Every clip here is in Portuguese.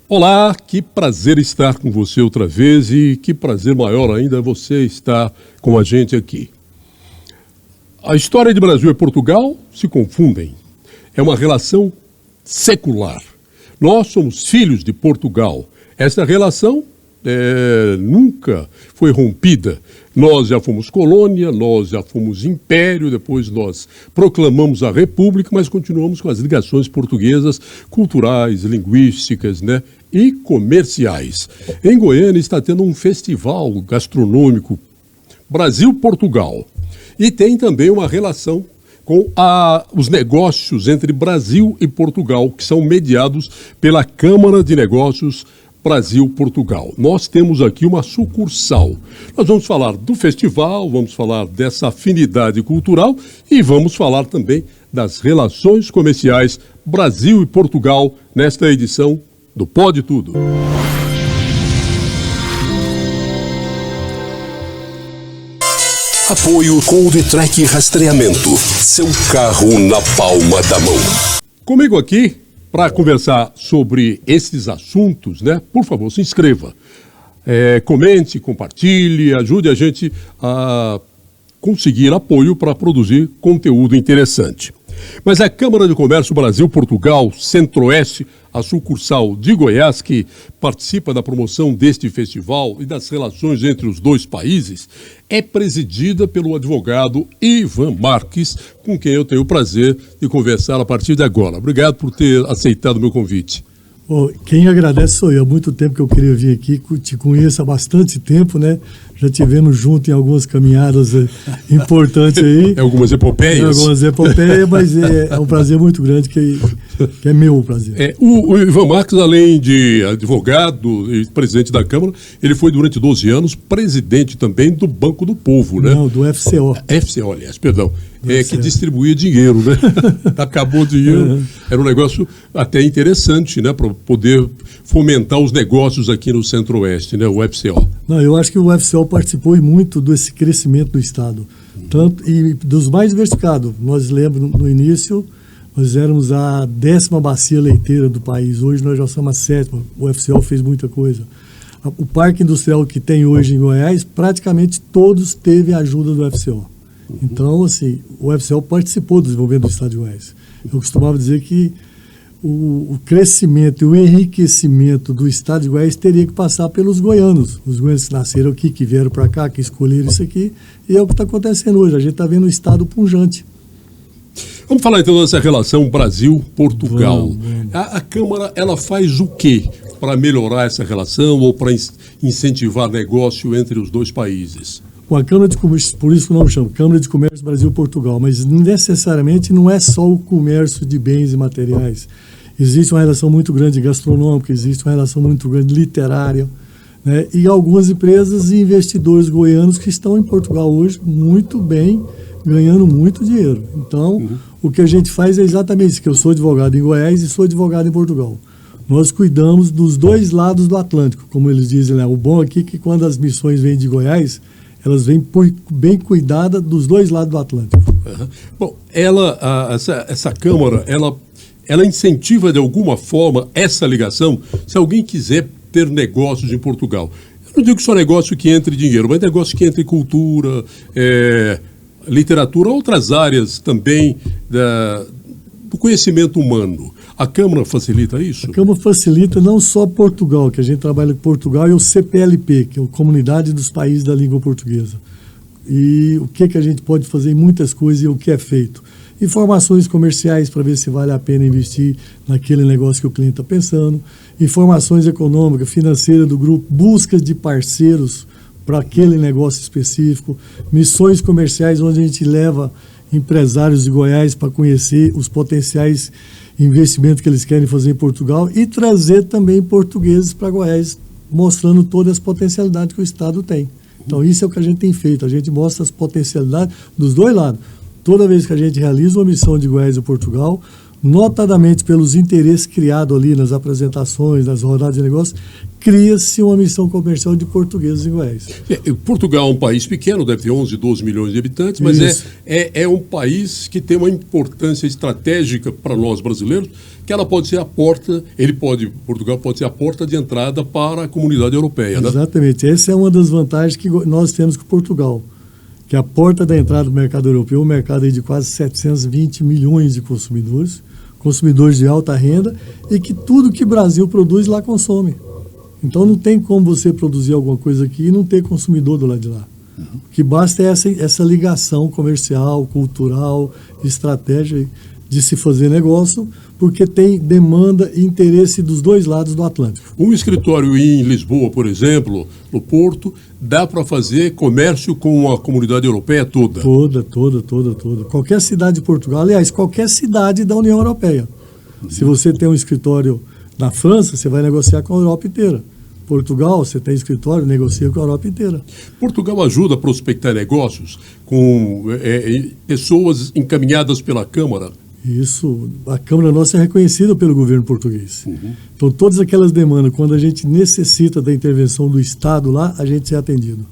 Olá, que prazer estar com você outra vez e que prazer maior ainda você estar com a gente aqui. A história de Brasil e Portugal se confundem. É uma relação secular. Nós somos filhos de Portugal. Essa relação nunca foi rompida. Nós já fomos colônia, nós já fomos império, depois nós proclamamos a república, mas continuamos com as ligações portuguesas, culturais, linguísticas, e comerciais. Em Goiânia está tendo um festival gastronômico Brasil-Portugal e tem também uma relação com os negócios entre Brasil e Portugal, que são mediados pela Câmara de Negócios Brasil-Portugal. Nós temos aqui uma sucursal. Nós vamos falar do festival, vamos falar dessa afinidade cultural e vamos falar também das relações comerciais Brasil e Portugal nesta edição do Pode Tudo. Apoio com o Vitrec Rastreamento. Seu carro na palma da mão. Comigo aqui, para conversar sobre esses assuntos, por favor, se inscreva. Comente, compartilhe, ajude a gente a conseguir apoio para produzir conteúdo interessante. Mas a Câmara de Comércio Brasil-Portugal, Centro-Oeste, a sucursal de Goiás, que participa da promoção deste festival e das relações entre os dois países, é presidida pelo advogado Ivan Marques, com quem eu tenho o prazer de conversar a partir de agora. Obrigado por ter aceitado o meu convite. Quem agradece sou eu. Há muito tempo que eu queria vir aqui, te conheço há bastante tempo, Já tivemos junto em algumas caminhadas importantes aí. Algumas epopeias. Mas é um prazer muito grande, que é meu prazer. O Ivan Marques, além de advogado e presidente da Câmara, ele foi durante 12 anos presidente também do Banco do Povo, Não, do FCO. FCO, aliás, perdão. Que distribuía dinheiro, Acabou o dinheiro. Era um negócio até interessante, para poder fomentar os negócios aqui no Centro-Oeste, o FCO. Não, eu acho que o FCO participou muito desse crescimento do Estado. E dos mais diversificados. Nós lembramos, no início, nós éramos a 10ª bacia leiteira do país. Hoje nós já somos a 7ª. O FCO fez muita coisa. O parque industrial que tem hoje em Goiás, praticamente todos teve a ajuda do FCO. Então, assim, o FCO participou do desenvolvimento do Estado de Goiás. Eu costumava dizer que o crescimento e o enriquecimento do Estado de Goiás teria que passar pelos goianos. Os goianos que nasceram aqui, que vieram para cá, que escolheram isso aqui, e é o que está acontecendo hoje. A gente está vendo um Estado punjante. Vamos falar então dessa relação Brasil-Portugal. A Câmara, ela faz o quê para melhorar essa relação ou para incentivar negócio entre os dois países? Com a Câmara de Comércio, por isso que o nome chama Câmara de Comércio Brasil-Portugal, mas necessariamente não é só o comércio de bens e materiais. Existe uma relação muito grande gastronômica, existe uma relação muito grande literária, e algumas empresas e investidores goianos que estão em Portugal hoje muito bem, ganhando muito dinheiro. Então, o que a gente faz é exatamente isso, que eu sou advogado em Goiás e sou advogado em Portugal. Nós cuidamos dos dois lados do Atlântico, como eles dizem, O bom aqui é que quando as missões vêm de Goiás, elas vêm bem cuidadas dos dois lados do Atlântico. Bom, essa Câmara, ela incentiva de alguma forma essa ligação? Se alguém quiser ter negócios em Portugal, eu não digo só negócio que entre dinheiro, mas negócio que entre cultura, literatura, outras áreas também do conhecimento humano. A Câmara facilita isso? A Câmara facilita não só Portugal, que a gente trabalha com Portugal, e o CPLP, que é a Comunidade dos Países da Língua Portuguesa. E o que a gente pode fazer em muitas coisas e o que é feito. Informações comerciais para ver se vale a pena investir naquele negócio que o cliente está pensando. Informações econômicas, financeiras do grupo, buscas de parceiros para aquele negócio específico. Missões comerciais onde a gente leva empresários de Goiás para conhecer os potenciais investimentos que eles querem fazer em Portugal e trazer também portugueses para Goiás, mostrando todas as potencialidades que o Estado tem. Então, isso é o que a gente tem feito. A gente mostra as potencialidades dos dois lados. Toda vez que a gente realiza uma missão de Goiás a Portugal, notadamente pelos interesses criados ali nas apresentações, nas rodadas de negócios, cria-se uma missão comercial de portugueses em Goiás. Portugal é um país pequeno, deve ter 11, 12 milhões de habitantes, mas é um país que tem uma importância estratégica para nós brasileiros, que ela pode ser a porta, Portugal pode ser a porta de entrada para a comunidade europeia. Exatamente. Né? Essa é uma das vantagens que nós temos com Portugal, que a porta da entrada do mercado europeu é um mercado aí de quase 720 milhões de consumidores de alta renda, e que tudo que o Brasil produz lá consome. Então não tem como você produzir alguma coisa aqui e não ter consumidor do lado de lá. O que basta é essa ligação comercial, cultural, estratégia de se fazer negócio, porque tem demanda e interesse dos dois lados do Atlântico. Um escritório em Lisboa, por exemplo, no Porto, dá para fazer comércio com a comunidade europeia toda? Toda. Qualquer cidade de Portugal, aliás, qualquer cidade da União Europeia. Se você tem um escritório na França, você vai negociar com a Europa inteira. Portugal, você tem escritório, negocia com a Europa inteira. Portugal ajuda a prospectar negócios com pessoas encaminhadas pela Câmara? Isso, a Câmara nossa é reconhecida pelo governo português. Então, todas aquelas demandas, quando a gente necessita da intervenção do Estado lá, a gente é atendido.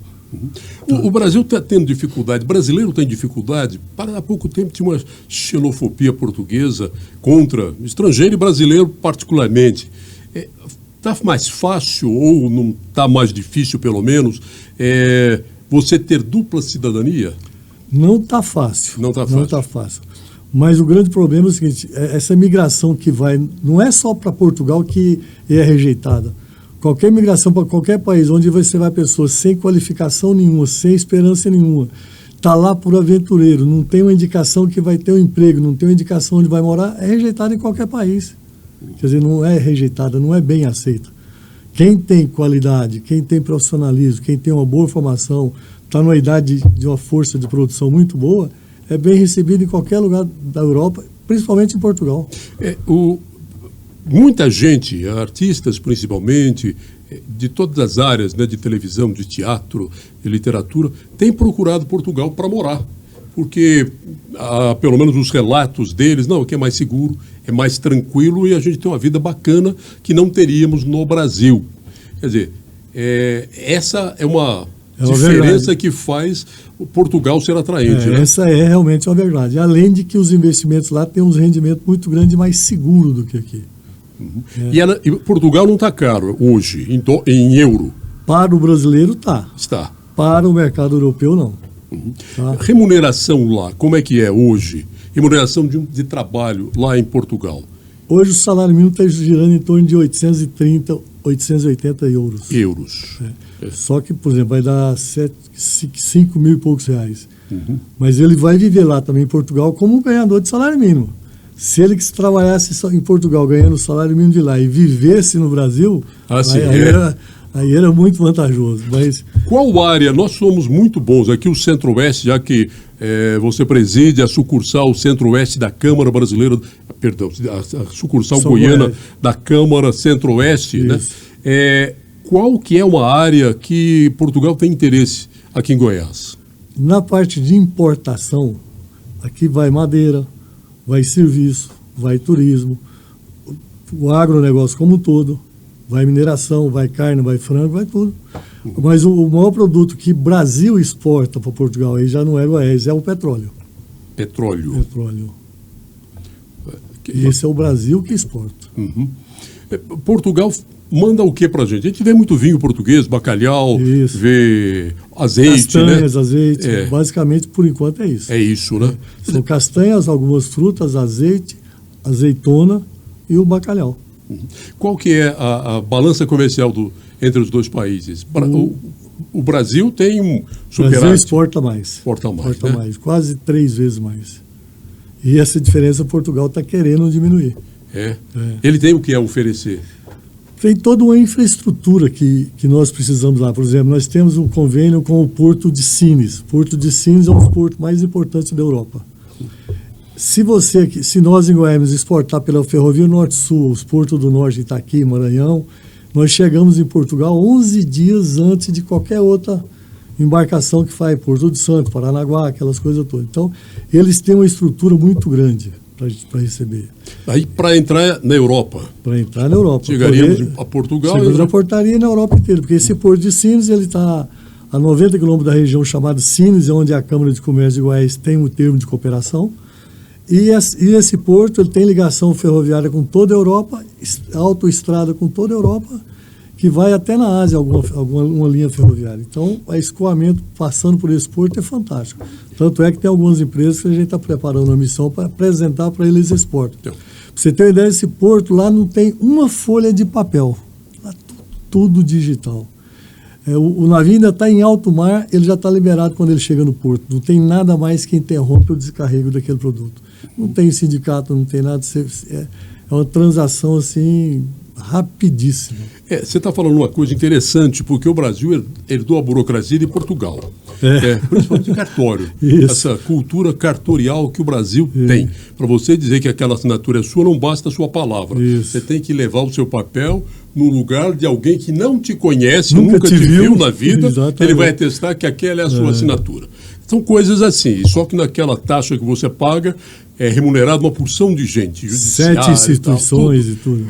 O Brasil está tendo dificuldade, o brasileiro tem dificuldade. Há pouco tempo tinha uma xenofobia portuguesa contra estrangeiro e brasileiro particularmente. Está mais fácil, ou não está mais difícil, pelo menos, você ter dupla cidadania? Não está fácil. Não está fácil. Mas o grande problema é o seguinte, essa migração que vai, não é só para Portugal que é rejeitada. Qualquer migração para qualquer país onde você vai pessoa sem qualificação nenhuma, sem esperança nenhuma, está lá por aventureiro, não tem uma indicação que vai ter um emprego, não tem uma indicação onde vai morar, é rejeitada em qualquer país. Quer dizer, não é rejeitada, não é bem aceita. Quem tem qualidade, quem tem profissionalismo, quem tem uma boa formação, está numa idade de uma força de produção muito boa, é bem recebido em qualquer lugar da Europa, principalmente em Portugal. Muita gente, artistas principalmente, de todas as áreas, né, de televisão, de teatro, de literatura, tem procurado Portugal para morar. Porque, pelo menos os relatos deles, não, aqui é mais seguro, é mais tranquilo e a gente tem uma vida bacana que não teríamos no Brasil. Quer dizer, essa é uma diferença verdade. Que faz o Portugal ser atraente. Né? Essa é realmente uma verdade. Além de que os investimentos lá têm um rendimento muito grande e mais seguro do que aqui. E Portugal não está caro hoje, em euro? Para o brasileiro está. Está. Para o mercado europeu, não. Tá. Remuneração lá, como é que é hoje? Remuneração de trabalho lá em Portugal? Hoje o salário mínimo está girando em torno de 830, 880 euros. Só que, por exemplo, vai dar 5 mil e poucos reais. Mas ele vai viver lá também em Portugal como um ganhador de salário mínimo. Se ele trabalhasse em Portugal ganhando o salário mínimo de lá e vivesse no Brasil, aí era muito vantajoso. Mas qual área? Nós somos muito bons aqui, o Centro-Oeste, já que você preside a sucursal Centro-Oeste da Câmara Brasileira, perdão, a sucursal goiana da Câmara Centro-Oeste, né? Qual que é uma área que Portugal tem interesse aqui em Goiás? Na parte de importação, aqui vai madeira, vai serviço, vai turismo, o agronegócio como um todo, vai mineração, vai carne, vai frango, vai tudo. Mas o maior produto que Brasil exporta para Portugal aí já não é Goiás, é o petróleo. Petróleo. E esse é o Brasil que exporta. Portugal manda o que para a gente? A gente vê muito vinho português, bacalhau, vê azeite, castanhas, né? azeite. Basicamente, por enquanto, é isso. É isso, né? São castanhas, algumas frutas, azeite, azeitona e o bacalhau. Qual que é a balança comercial entre os dois países? O Brasil tem um superávit. O Brasil exporta mais. Exporta mais, quase 3 vezes mais. E essa diferença Portugal está querendo diminuir. Ele tem o que oferecer? Tem toda uma infraestrutura que nós precisamos lá. Por exemplo, nós temos um convênio com o Porto de Sines. O Porto de Sines é um dos portos mais importantes da Europa. Se nós em Goiás exportar pela Ferrovia Norte-Sul, os portos do Norte, Itaqui, Maranhão, nós chegamos em Portugal 11 dias antes de qualquer outra embarcação que faz Porto de Santo, Paranaguá, aquelas coisas todas. Então, eles têm uma estrutura muito grande. para receber. Aí, para entrar na Europa? Para entrar na Europa. Chegaríamos a Portugal? Chegamos a portaria na Europa inteira, porque esse porto de Sines, ele está a 90 quilômetros da região chamada Sines, onde a Câmara de Comércio de Goiás tem um termo de cooperação. E esse porto ele tem ligação ferroviária com toda a Europa, autoestrada com toda a Europa, que vai até na Ásia uma linha ferroviária. Então, o escoamento passando por esse porto é fantástico. Tanto é que tem algumas empresas que a gente está preparando uma missão para apresentar para eles esse porto. Para você ter uma ideia, esse porto lá não tem uma folha de papel. Lá tudo digital. O navio ainda está em alto mar, ele já está liberado quando ele chega no porto. Não tem nada mais que interrompe o descarrego daquele produto. Não tem sindicato, não tem nada. É uma transação assim rapidíssima. Você está falando uma coisa interessante, porque o Brasil herdou a burocracia de Portugal. Principalmente de cartório. Isso. Essa cultura cartorial que o Brasil tem. Para você dizer que aquela assinatura é sua, não basta a sua palavra. Isso. Você tem que levar o seu papel no lugar de alguém que não te conhece, nunca te viu na vida. Exatamente. Ele vai atestar que aquela é a sua assinatura. São coisas assim. Só que naquela taxa que você paga é remunerado uma porção de gente. 7 instituições e tudo.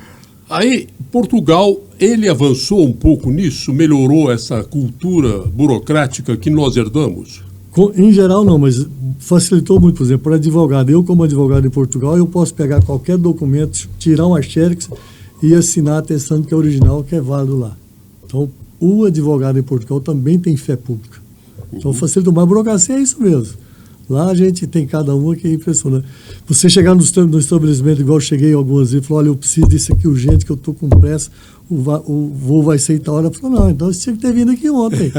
Aí, Portugal, ele avançou um pouco nisso, melhorou essa cultura burocrática que nós herdamos? Em geral, não, mas facilitou muito. Por exemplo, para advogado, eu como advogado em Portugal, eu posso pegar qualquer documento, tirar uma xerox e assinar atestando que é original, que é válido lá. Então, o advogado em Portugal também tem fé pública. Então, facilitou. Mas a burocracia é isso mesmo. Lá a gente tem cada uma que é impressionante. Você chegar no estabelecimento, igual eu cheguei algumas vezes, e falou, olha, eu preciso disso aqui urgente, que eu estou com pressa, o voo vai ser em tal hora. Eu falei, não, então você tinha que ter vindo aqui ontem.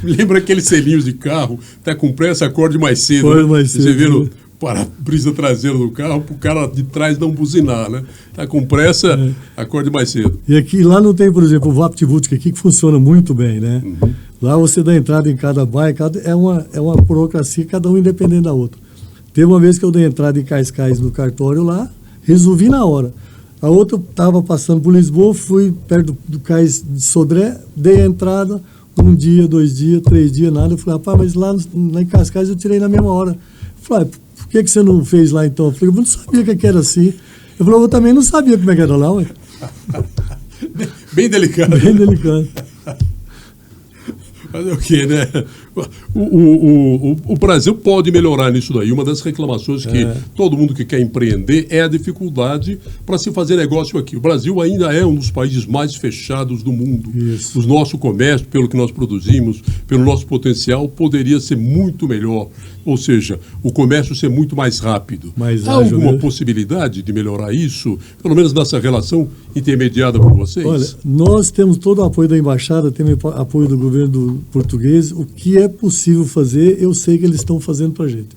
Lembra aqueles selinhos de carro, tá com pressa, acorde mais cedo. Acorde mais cedo. Você vê no para-brisa traseiro do carro, para o cara de trás não buzinar, né? Tá com pressa, acorde mais cedo. E aqui, lá não tem, por exemplo, o VaptVutic aqui, que funciona muito bem, né? Uhum. Lá você dá entrada em cada bairro, é uma burocracia, cada um independente da outra. Teve uma vez que eu dei entrada em Cascais no cartório lá, resolvi na hora. A outra estava passando por Lisboa, fui perto do cais de Sodré, dei a entrada, 1 dia, 2 dias, 3 dias, nada. Eu falei, rapaz, mas lá em Cascais eu tirei na mesma hora. Eu falei, por que você não fez lá então? Eu falei, eu não sabia que era assim. Eu falei, eu também não sabia como é que era lá, ué. Bem delicado. Bem delicado. Fazer o quê, né? O Brasil pode melhorar nisso daí. Uma das reclamações que todo mundo que quer empreender é a dificuldade para se fazer negócio aqui. O Brasil ainda é um dos países mais fechados do mundo. Isso. O nosso comércio, pelo que nós produzimos, pelo nosso potencial, poderia ser muito melhor. Ou seja, o comércio ser muito mais rápido. Há alguma possibilidade de melhorar isso? Pelo menos nessa relação intermediada por vocês? Olha, nós temos todo o apoio da embaixada, temos apoio do governo português. O que é possível fazer, eu sei que eles estão fazendo para a gente.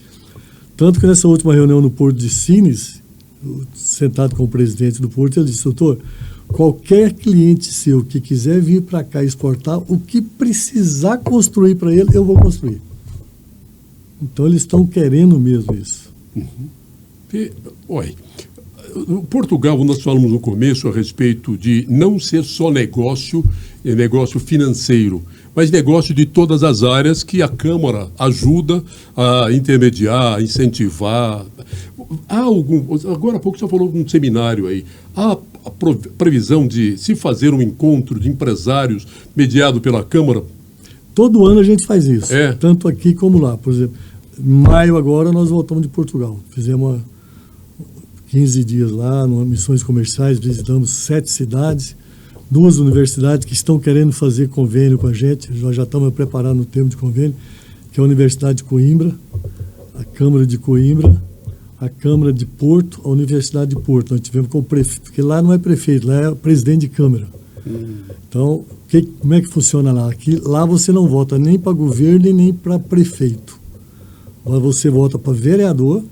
Tanto que nessa última reunião no Porto de Sines, sentado com o presidente do Porto, ele disse, doutor, qualquer cliente seu que quiser vir para cá exportar, o que precisar construir para ele, eu vou construir. Então, eles estão querendo mesmo isso. Olha, Portugal, nós falamos no começo a respeito de não ser só negócio financeiro, mas negócio de todas as áreas que a Câmara ajuda a intermediar, a incentivar. Agora há pouco você falou de um seminário aí. Há a previsão de se fazer um encontro de empresários mediado pela Câmara? Todo ano a gente faz isso, tanto aqui como lá. Por exemplo, em maio agora nós voltamos de Portugal. Fizemos 15 dias lá, missões comerciais, visitamos 7 cidades, 2 universidades que estão querendo fazer convênio com a gente. Nós já estamos preparando o termo de convênio, que é a Universidade de Coimbra, a Câmara de Coimbra, a Câmara de Porto, a Universidade de Porto. Nós tivemos com o prefeito, porque lá não é prefeito, lá é o presidente de Câmara. Então, como é que funciona lá? Lá você não vota nem para governo e nem para prefeito. Lá você vota para vereador.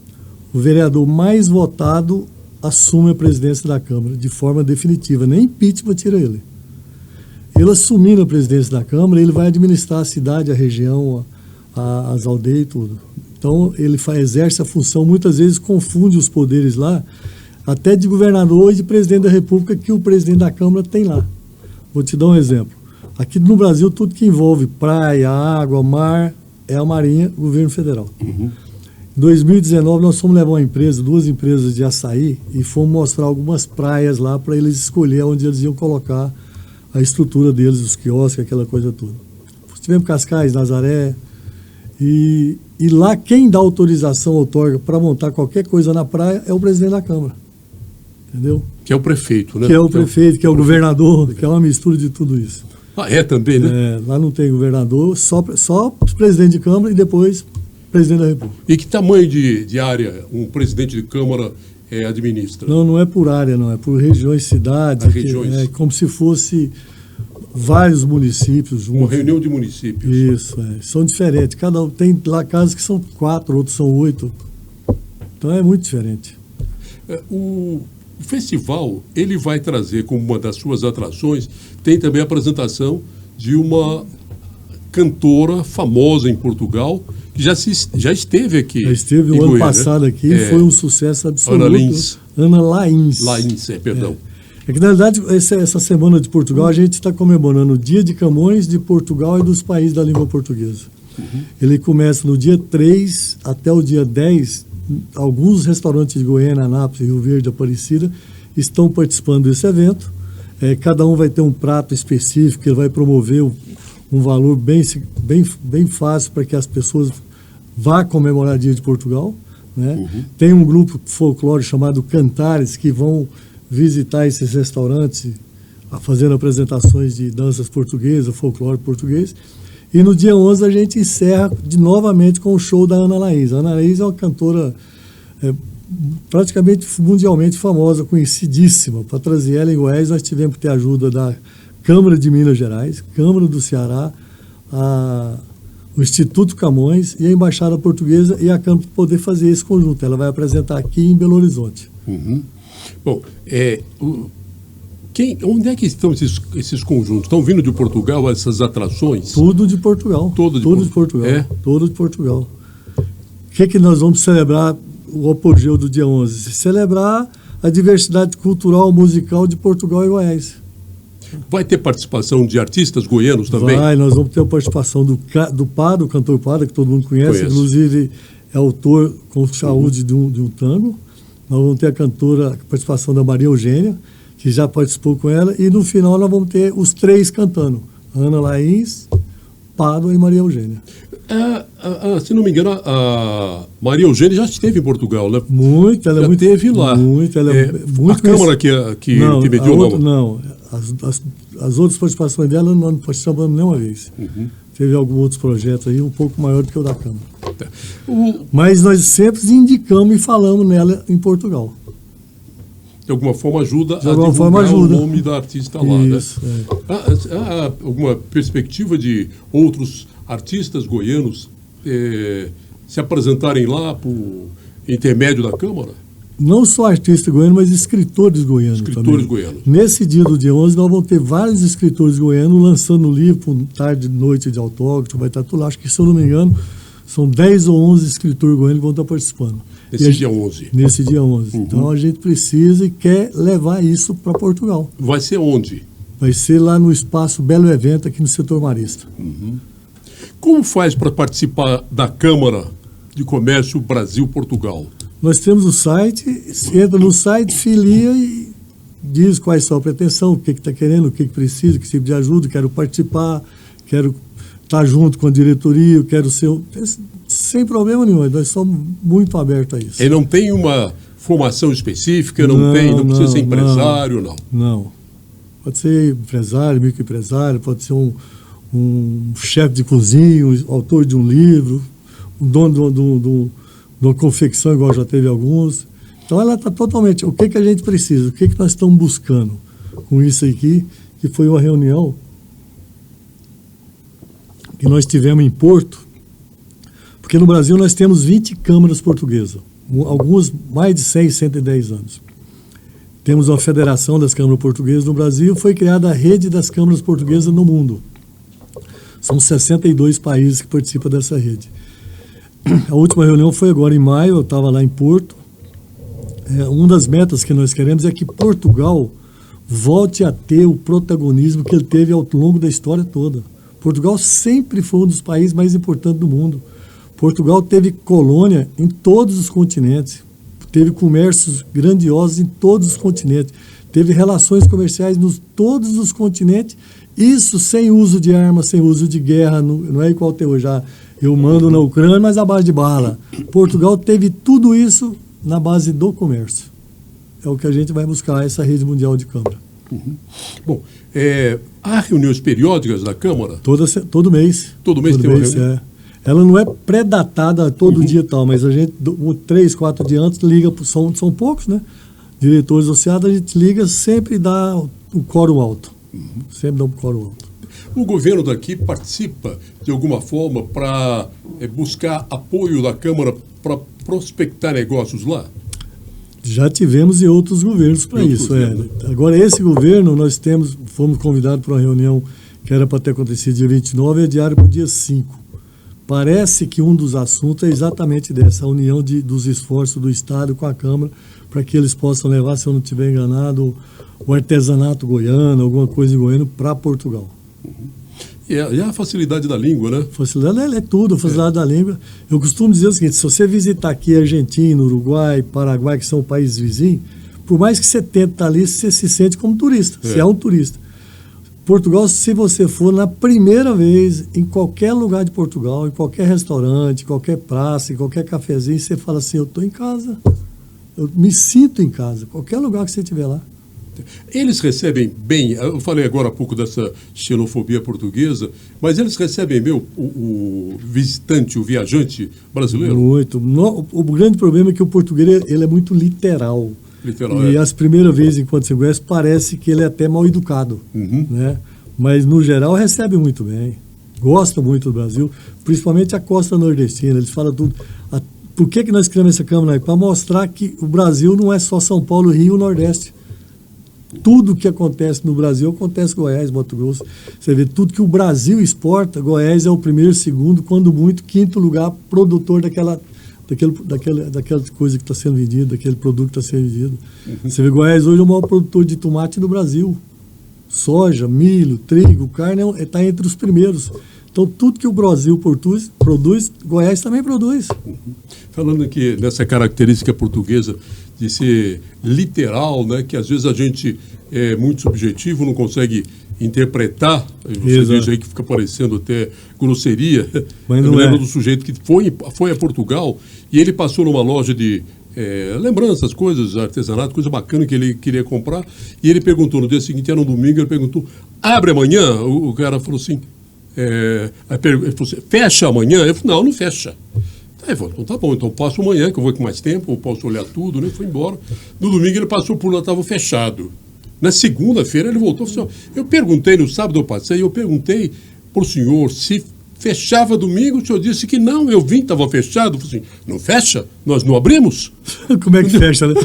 O vereador mais votado assume a presidência da Câmara de forma definitiva. Nem impeachment tira ele. Ele assumindo a presidência da Câmara, ele vai administrar a cidade, a região, as aldeias e tudo. Então, ele exerce a função, muitas vezes confunde os poderes lá, até de governador e de presidente da República, que o presidente da Câmara tem lá. Vou te dar um exemplo. Aqui no Brasil, tudo que envolve praia, água, mar, é a Marinha, governo federal. Em 2019, nós fomos levar duas empresas de açaí, e fomos mostrar algumas praias lá para eles escolher onde eles iam colocar a estrutura deles, os quiosques, aquela coisa toda. Tivemos Cascais, Nazaré, e lá quem dá autorização, outorga para montar qualquer coisa na praia é o presidente da Câmara. Entendeu? Que é o prefeito, né? Que é o prefeito, que é o governador, que é uma mistura de tudo isso. Ah, é também, né? Lá não tem governador, só presidente de Câmara e depois presidente da República. E que tamanho de área um presidente de Câmara administra? Não é por área, não, é por regiões, cidades. Regiões. É como se fosse vários municípios juntos. Uma reunião de municípios. Isso, são diferentes. Cada um tem lá casas que são 4, outros são 8. Então é muito diferente. O festival, ele vai trazer como uma das suas atrações, tem também a apresentação de uma cantora famosa em Portugal, que já esteve aqui. Já esteve o ano passado aqui e foi um sucesso absoluto. Ana Laíns. Perdão. É que, na verdade, essa semana de Portugal, a gente está comemorando o Dia de Camões, de Portugal e dos países da língua portuguesa. Ele começa no dia 3 até o dia 10. Alguns restaurantes de Goiânia, Anápolis, Rio Verde, Aparecida estão participando desse evento. Cada um vai ter um prato específico, ele vai promover um valor bem fácil para que as pessoas vá comemorar o Dia de Portugal, né? Tem um grupo folclórico chamado Cantares, que vão visitar esses restaurantes, fazendo apresentações de danças portuguesas, folclore português. E no dia 11 a gente encerra novamente com o show da Ana Laíns. A Ana Laíns é uma cantora praticamente mundialmente famosa, conhecidíssima. Para trazer ela em Goiás, nós tivemos que ter ajuda da Câmara de Minas Gerais, Câmara do Ceará, o Instituto Camões e a Embaixada Portuguesa e a Câmara para poder fazer esse conjunto. Ela vai apresentar aqui em Belo Horizonte. Bom, onde é que estão esses conjuntos? Estão vindo de Portugal, essas atrações? Tudo de Portugal. Tudo de Portugal. Tudo de Portugal. O que nós vamos celebrar o apogeu do dia 11? Celebrar a diversidade cultural, musical de Portugal e Goiás. Vai ter participação de artistas goianos também? Nós vamos ter a participação do Pado, o cantor Pado, que todo mundo conhece. Inclusive é autor com saúde de um tango. Nós vamos ter a participação da Maria Eugênia, que já participou com ela, e no final nós vamos ter os 3 cantando, Ana Laíns, Pado e Maria Eugênia. Se não me engano, a Maria Eugênia já esteve em Portugal, né? Muito, ela já esteve lá. Muito, ela é muito a Câmara que mediou, não. As outras participações dela não participamos nenhuma vez. Teve alguns outros projetos aí um pouco maior do que o da Câmara. Tá. Mas nós sempre indicamos e falamos nela em Portugal. De alguma forma ajuda a divulgar o nome da artista lá. Isso, né? Há alguma perspectiva de outros artistas goianos se apresentarem lá por intermédio da Câmara? Não só artistas goianos, mas escritores goianos também. Goianos. Nesse dia do dia 11, nós vamos ter vários escritores goianos lançando livro, tarde, noite de autógrafo, vai estar tudo lá. Acho que, se eu não me engano, são 10 ou 11 escritores goianos que vão estar participando. Nesse dia 11? Nesse dia 11. Então, a gente precisa e quer levar isso para Portugal. Vai ser onde? Vai ser lá no Espaço Belo Evento, aqui no setor Marista. Como faz para participar da Câmara de Comércio Brasil-Portugal? Nós temos o site, entra no site, filia e diz quais são a pretensão, o que está querendo, o que precisa, que tipo de ajuda, quero participar, quero estar junto com a diretoria, quero ser... Sem problema nenhum, nós somos muito abertos a isso. E não tem uma formação específica, não precisa ser empresário, não? Não. Pode ser empresário, microempresário, pode ser um chefe de cozinha, um autor de um livro, um dono de uma confecção, igual já teve alguns. Então ela está totalmente... O que a gente precisa? O que nós estamos buscando com isso aqui? Que foi uma reunião que nós tivemos em Porto, porque no Brasil nós temos 20 câmaras portuguesas, algumas mais de 100, 110 anos. Temos uma federação das câmaras portuguesas no Brasil, foi criada a rede das câmaras portuguesas no mundo. São 62 países que participam dessa rede. A última reunião foi agora em maio, eu estava lá em Porto. Uma das metas que nós queremos é que Portugal volte a ter o protagonismo que ele teve ao longo da história toda. Portugal sempre foi um dos países mais importantes do mundo. Portugal teve colônia em todos os continentes, teve comércios grandiosos em todos os continentes, teve relações comerciais nos todos os continentes, isso sem uso de armas, sem uso de guerra, não é igual tem hoje. Eu mando na Ucrânia, mas à base de bala. Portugal teve tudo isso na base do comércio. É o que a gente vai buscar, essa rede mundial de Câmara. Uhum. Bom, há reuniões periódicas da Câmara? Todo mês. Todo mês tem uma reunião? Ela não é pré-datada todo dia e tal, mas a gente, 3, 4 dias antes, liga, são poucos, né? Diretores associados, a gente liga, sempre dá o quórum alto. Sempre dá um quórum alto. O governo daqui participa, de alguma forma, para buscar apoio da Câmara para prospectar negócios lá? Já tivemos em outros governos para isso. Agora, esse governo, fomos convidados para uma reunião que era para ter acontecido dia 29 e adiaram para o dia 5. Parece que um dos assuntos é exatamente dessa, a união dos esforços do Estado com a Câmara, para que eles possam levar, se eu não estiver enganado, o artesanato goiano, alguma coisa em Goiânia, para Portugal. E a facilidade da língua, né? Facilidade é tudo, a facilidade da língua. Eu costumo dizer o seguinte, se você visitar aqui Argentina, Uruguai, Paraguai, que são países vizinhos, por mais que você tente estar ali, você se sente como turista, você é um turista. Portugal, se você for na primeira vez, em qualquer lugar de Portugal, em qualquer restaurante, qualquer praça, em qualquer cafezinho, você fala assim, eu estou em casa, eu me sinto em casa, qualquer lugar que você estiver lá. Eles recebem bem, eu falei agora há pouco dessa xenofobia portuguesa, mas eles recebem bem o visitante, o viajante brasileiro? Muito. O grande problema é que o português ele é muito literal. E as primeiras vezes, enquanto você conhece, parece que ele é até mal educado. Né? Mas, no geral, recebe muito bem. Gosta muito do Brasil, principalmente a costa nordestina. Eles falam tudo. Por que nós criamos essa Câmara? Para mostrar que o Brasil não é só São Paulo, Rio e Nordeste. Tudo que acontece no Brasil acontece em Goiás, Mato Grosso. Você vê, tudo que o Brasil exporta, Goiás é o primeiro, segundo, quando muito, quinto lugar produtor daquela coisa que está sendo vendida, daquele produto que está sendo vendido. Você vê, Goiás hoje é o maior produtor de tomate do Brasil. Soja, milho, trigo, carne, está entre os primeiros. Então, tudo que o Brasil produz, Goiás também produz. Falando aqui nessa característica portuguesa de ser literal, né, que às vezes a gente é muito subjetivo, não consegue interpretar, você diz aí que fica parecendo até grosseria. Mas eu me lembro do sujeito que foi a Portugal e ele passou numa loja de lembranças, coisas, artesanato, coisa bacana que ele queria comprar, e ele perguntou, no dia seguinte, era um domingo, ele perguntou, abre amanhã? O cara falou assim, ele falou assim, fecha amanhã? Eu falei, não fecha. Aí falou, então tá bom, então passo amanhã, que eu vou com mais tempo, eu posso olhar tudo, né? Foi embora. No domingo ele passou por lá, estava fechado. Na segunda-feira ele voltou e falou assim, eu perguntei, no sábado eu passei, eu perguntei para o senhor se fechava domingo, o senhor disse que não, eu vim, estava fechado. Eu falei assim, não fecha? Nós não abrimos? Como é que fecha, né?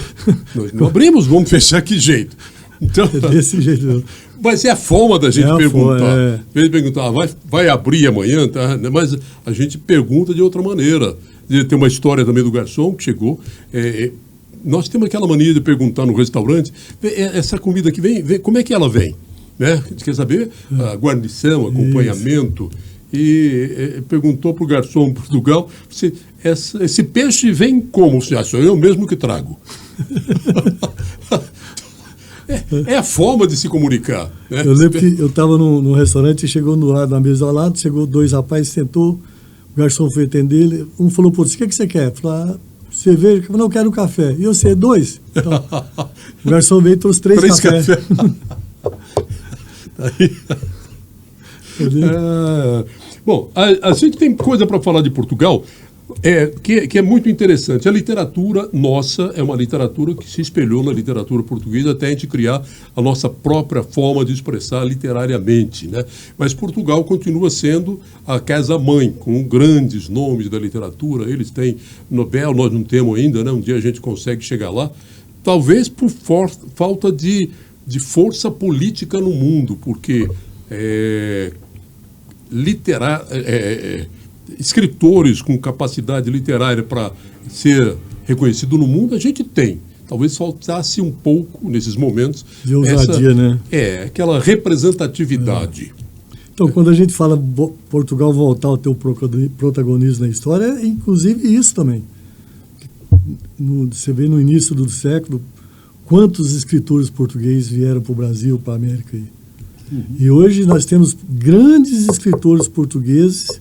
Nós não abrimos, vamos fechar que jeito? Então, desse jeito não. Mas é a forma da gente perguntar. Ele perguntar, vai abrir amanhã, tá? Mas a gente pergunta de outra maneira. Tem uma história também do garçom que chegou. Nós temos aquela mania de perguntar no restaurante, essa comida que vem, como é que ela vem? Né? A gente quer saber a guarnição, acompanhamento. E perguntou para o garçom em Portugal, esse peixe vem como? Você acha? Eu mesmo que trago. É a forma de se comunicar. Né? Eu lembro que eu estava num restaurante e chegou no lado, na mesa ao lado, chegou 2 rapazes, sentou, o garçom foi atender ele, um falou para o outro, o que você quer? Falou, cerveja? Eu falei, não, eu quero um café. E você, 2? Então, o garçom veio e trouxe 3 cafés. Bom, a gente tem coisa para falar de Portugal que é muito interessante. A literatura nossa é uma literatura que se espelhou na literatura portuguesa até a gente criar a nossa própria forma de expressar literariamente, né? Mas Portugal continua sendo a casa-mãe, com grandes nomes da literatura. Eles têm Nobel, nós não temos ainda, né? Um dia a gente consegue chegar lá. Talvez por falta de força política no mundo, porque escritores com capacidade literária para ser reconhecido no mundo, a gente tem. Talvez faltasse um pouco, nesses momentos, de ousadia, né? Aquela representatividade. Então, quando a gente fala Portugal voltar a ter o protagonismo na história, é inclusive isso também. Você vê no início do século quantos escritores portugueses vieram para o Brasil, para a América. E hoje nós temos grandes escritores portugueses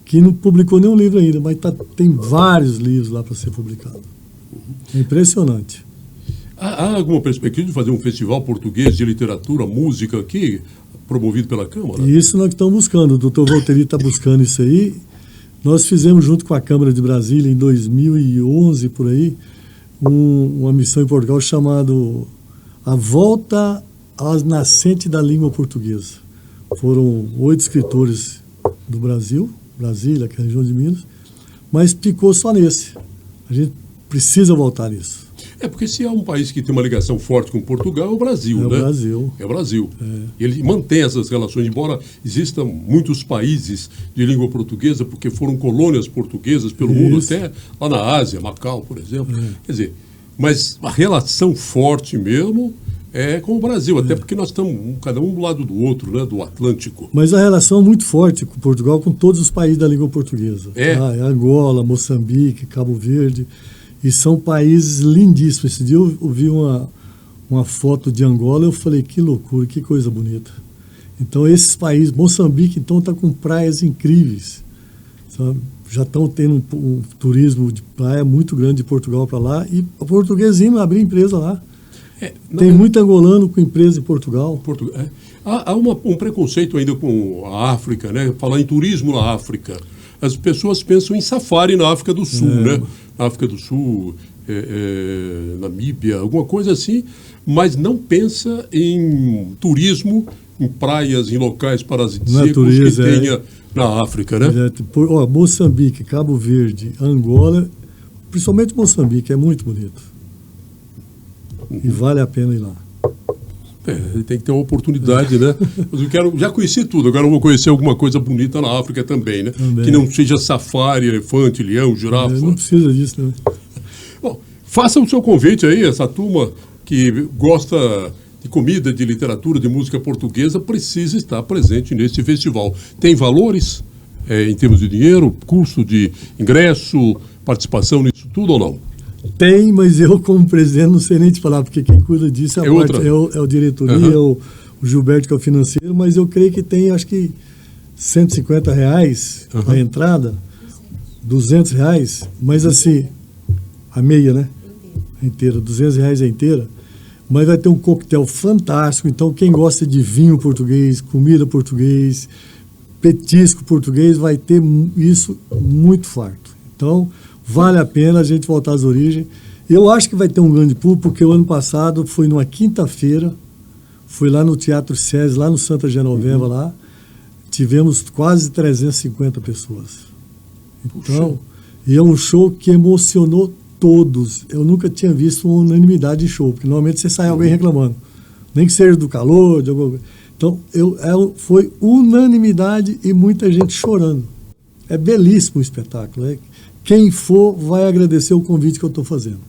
que não publicou nenhum livro ainda, mas tem vários livros lá para ser publicado. É impressionante. Há alguma perspectiva de fazer um festival português de literatura, música aqui, promovido pela Câmara? Isso nós estamos buscando. O doutor Valtteri está buscando isso aí. Nós fizemos, junto com a Câmara de Brasília, em 2011, por aí, uma missão em Portugal chamada A Volta às Nascentes da Língua Portuguesa. Foram 8 escritores do Brasil, Brasília, que é a região de Minas, mas ficou só nesse. A gente precisa voltar nisso. É porque se há um país que tem uma ligação forte com Portugal, é o Brasil, né? É o Brasil. É o Brasil. É. Ele mantém essas relações, embora existam muitos países de língua portuguesa, porque foram colônias portuguesas pelo mundo, até lá na Ásia, Macau, por exemplo. Quer dizer, mas a relação forte mesmo é com o Brasil, até porque nós estamos cada um do lado do outro, né, do Atlântico. Mas a relação é muito forte com Portugal, com todos os países da língua portuguesa. É. Angola, Moçambique, Cabo Verde, e são países lindíssimos. Esse dia eu vi uma foto de Angola, eu falei, que loucura, que coisa bonita. Então esses países, Moçambique então está com praias incríveis, sabe? Já estão tendo um turismo de praia muito grande de Portugal para lá, e o portuguesinho abriu empresa lá. Tem muito angolano com empresa em Portugal. Há um preconceito ainda com a África, né? Falar em turismo na África. As pessoas pensam em safari na África do Sul, né? África do Sul, Namíbia, alguma coisa assim, mas não pensa em turismo, em praias, em locais paradisíacos que tenha na África, né? Moçambique, Cabo Verde, Angola, principalmente Moçambique, é muito bonito. E vale a pena ir lá. Tem que ter uma oportunidade, né? Mas já conheci tudo, agora eu vou conhecer alguma coisa bonita na África também, né? Também. Que não seja safari, elefante, leão, girafa. Não precisa disso, né? Bom, faça o seu convite aí, essa turma que gosta de comida, de literatura, de música portuguesa, precisa estar presente nesse festival. Tem valores em termos de dinheiro, custo de ingresso, participação nisso tudo ou não? Tem, mas eu, como presidente, não sei nem te falar, porque quem cuida disso é o diretoria, o Gilberto, que é o financeiro, mas eu creio que tem, acho que, R$150 a entrada, R$200, mas assim, a meia, né? Inteira, R$200 a inteira, mas vai ter um coquetel fantástico, então quem gosta de vinho português, comida português, petisco português, vai ter isso muito farto. Então, vale a pena a gente voltar às origens. Eu acho que vai ter um grande público, porque o ano passado foi numa quinta-feira, foi lá no Teatro SESI, lá no Santa Genoveva, lá, tivemos quase 350 pessoas. Então, e é um show que emocionou todos. Eu nunca tinha visto uma unanimidade em show, porque normalmente você sai alguém reclamando, nem que seja do calor, de alguma coisa. Então, foi unanimidade e muita gente chorando. É belíssimo o espetáculo, Quem for vai agradecer o convite que eu estou fazendo.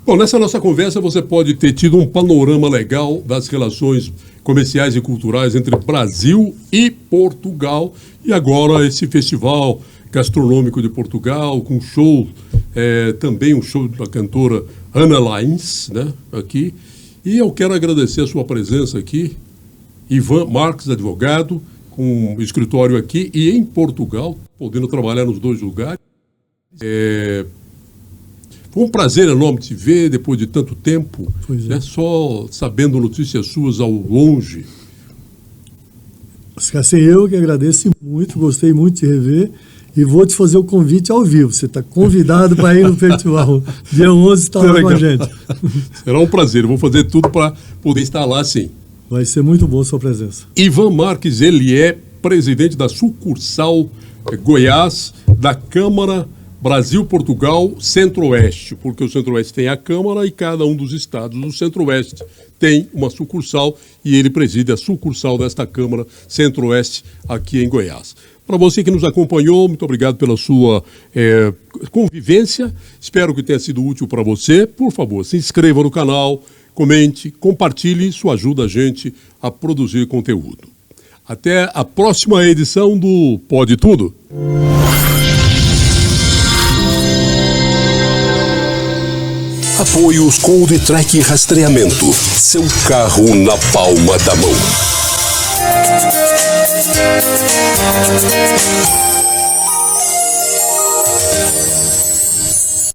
Bom, nessa nossa conversa você pode ter tido um panorama legal das relações comerciais e culturais entre Brasil e Portugal. E agora esse festival gastronômico de Portugal, com show, também um show da cantora Ana Lains, né, aqui. E eu quero agradecer a sua presença aqui, Ivan Marques, advogado, com escritório aqui e em Portugal, podendo trabalhar nos dois lugares. Foi um prazer enorme te ver depois de tanto tempo, né? Só sabendo notícias suas ao longe. Eu que agradeço muito, gostei muito de rever e vou te fazer o convite ao vivo. Você está convidado para ir no festival. Dia 11 está lá com a gente. Será um prazer, eu vou fazer tudo para poder estar lá, sim. Vai ser muito bom a sua presença. Ivan Marques, ele é presidente da sucursal Goiás da Câmara Brasil-Portugal Centro-Oeste, porque o Centro-Oeste tem a Câmara e cada um dos estados do Centro-Oeste tem uma sucursal e ele preside a sucursal desta Câmara Centro-Oeste aqui em Goiás. Para você que nos acompanhou, muito obrigado pela sua convivência, espero que tenha sido útil para você. Por favor, se inscreva no canal, comente, compartilhe, isso ajuda a gente a produzir conteúdo. Até a próxima edição do Pode Tudo. Apoios com o D-Track Rastreamento. Seu carro na palma da mão.